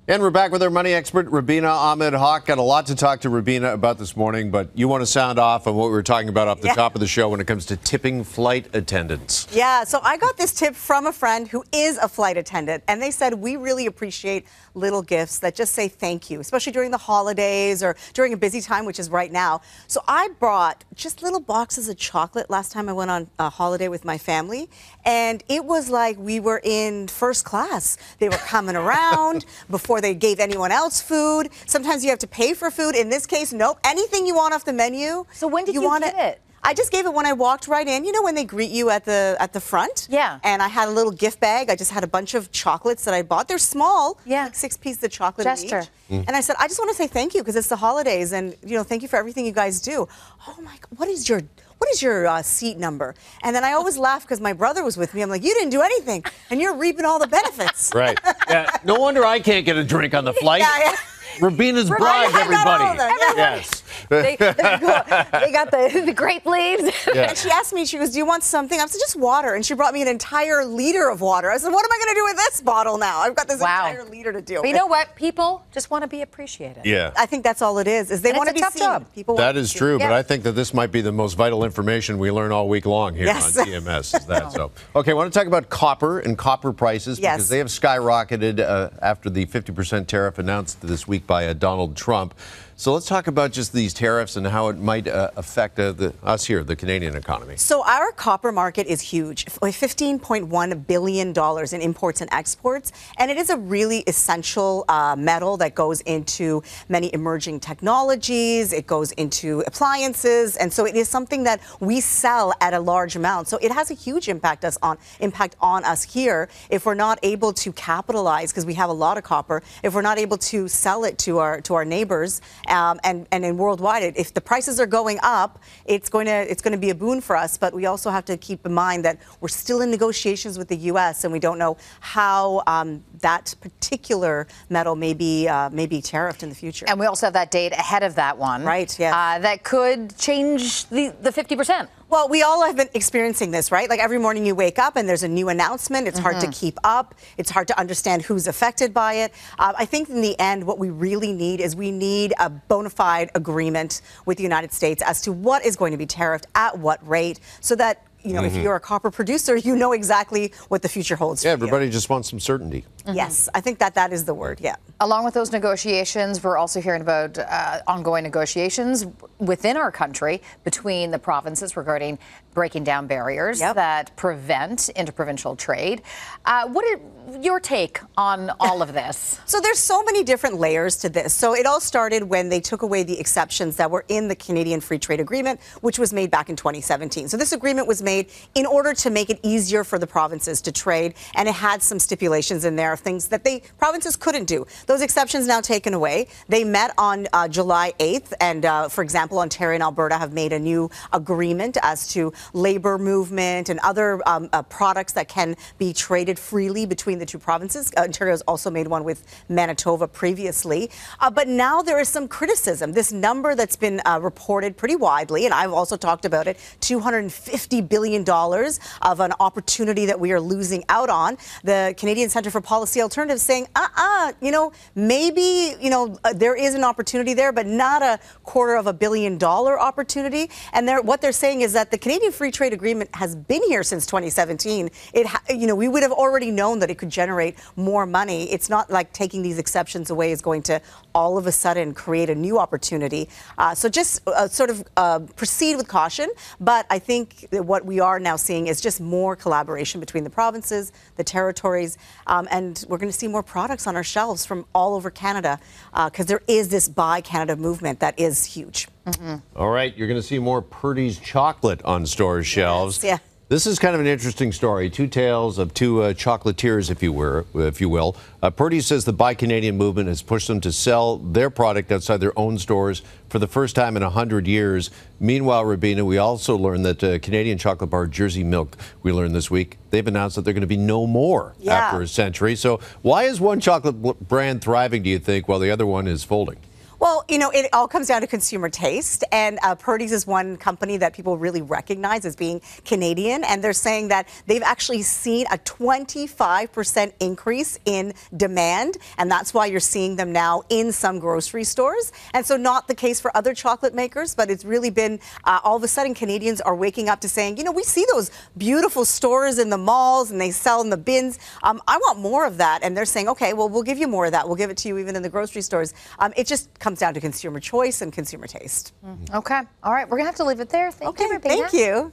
And we're back with our money expert, Rubina Ahmed-Haq. Got a lot to talk to Rubina about this morning, but you want to sound off on what we were talking about off the top of the show when it comes to tipping flight attendants. Yeah, so I got this tip from a friend who is a flight attendant, and they said we really appreciate little gifts that just say thank you, especially during the holidays or during a busy time, which is right now. So I brought just little boxes of chocolate last time I went on a holiday with my family, and it was like we were in first class. They were coming around before they gave anyone else food. Sometimes you have to pay for food. In this case, nope. Anything you want off the menu. So when did you get it? I just gave it when I walked right in. You know when they greet you at the front? Yeah. And I had a little gift bag. I just had a bunch of chocolates that I bought. They're small. Yeah. Like 6 pieces of chocolate Gesture. in each. And I said, I just want to say thank you because it's the holidays and thank you for everything you guys do. Oh my God, what is your seat number? And then I always laugh because my brother was with me. I'm like, you didn't do anything, and you're reaping all the benefits. Right. Yeah. No wonder I can't get a drink on the flight. Yeah. Rubina's bribed everybody. Yes. They got the grape leaves. Yeah. And she asked me, she goes, do you want something? I said, just water. And she brought me an entire liter of water. I said, what am I going to do with this bottle now? I've got this entire liter to deal with. But you know what? People just want to be appreciated. Yeah. I think that's all it is they want to be seen. Job. People that is true, but I think that this might be the most vital information we learn all week long here on TMS. Is that so? Okay, I want to talk about copper and copper prices because they have skyrocketed after the 50% tariff announced this week by Donald Trump. So let's talk about just these tariffs and how it might affect us here, the Canadian economy. So our copper market is huge, $15.1 billion in imports and exports. And it is a really essential metal that goes into many emerging technologies. It goes into appliances. And so it is something that we sell at a large amount. So it has a huge impact on us here if we're not able to capitalize, because we have a lot of copper, if we're not able to sell it to our neighbors. And in worldwide, if the prices are going up, it's going to be a boon for us. But we also have to keep in mind that we're still in negotiations with the U.S. and we don't know how that particular metal may be tariffed in the future. And we also have that date ahead of that one, right? Yeah, that could change the 50%. Well, we all have been experiencing this, right? Like every morning you wake up and there's a new announcement. It's hard to keep up. It's hard to understand who's affected by it. I think in the end, what we really need is we need a bona fide agreement with the United States as to what is going to be tariffed at what rate, so that if you're a copper producer, you know exactly what the future holds for you. Everybody just wants some certainty. Yes, I think that is the word, yeah. Along with those negotiations, we're also hearing about ongoing negotiations within our country between the provinces regarding breaking down barriers that prevent interprovincial trade. What is your take on all of this? So there's so many different layers to this. So it all started when they took away the exceptions that were in the Canadian Free Trade Agreement, which was made back in 2017. So this agreement was made in order to make it easier for the provinces to trade, and it had some stipulations in there of things that provinces couldn't do. Those exceptions now taken away. They met on July 8th, and for example, Ontario and Alberta have made a new agreement as to labor movement and other products that can be traded freely between the two provinces. Ontario's also made one with Manitoba previously. But now there is some criticism. This number that's been reported pretty widely, and I've also talked about it, $250 billion of an opportunity that we are losing out on. The Canadian Centre for Policy Alternatives saying, maybe, there is an opportunity there, but not a $250 million opportunity. And what they're saying is that the Canadian Free Trade Agreement has been here since 2017. We would have already known that it could generate more money. It's not like taking these exceptions away is going to all of a sudden create a new opportunity. So just proceed with caution. But I think that what we are now seeing is just more collaboration between the provinces, the territories, and we're going to see more products on our shelves from all over Canada because there is this Buy Canada movement that is huge. All right, you're going to see more Purdy's chocolate on stores' shelves. Yes, yeah. This is kind of an interesting story. Two tales of two chocolatiers, if you will. Purdy says the Buy Canadian movement has pushed them to sell their product outside their own stores for the first time in 100 years. Meanwhile, Rubina, we also learned that Canadian chocolate bar Jersey Milk, we learned this week, they've announced that they're going to be no more after a century. So why is one chocolate brand thriving, do you think, while the other one is folding? Well, Well, you know, it all comes down to consumer taste, and Purdy's is one company that people really recognize as being Canadian, and they're saying that they've actually seen a 25% increase in demand, and that's why you're seeing them now in some grocery stores. And so not the case for other chocolate makers, but it's really been all of a sudden Canadians are waking up to saying, you know, we see those beautiful stores in the malls and they sell in the bins. I want more of that. And they're saying, okay, well, we'll give you more of that. We'll give it to you even in the grocery stores. It just comes down to consumer choice and consumer taste. Okay. All right. We're going to have to leave it there. Thank you, Rubina. Thank you.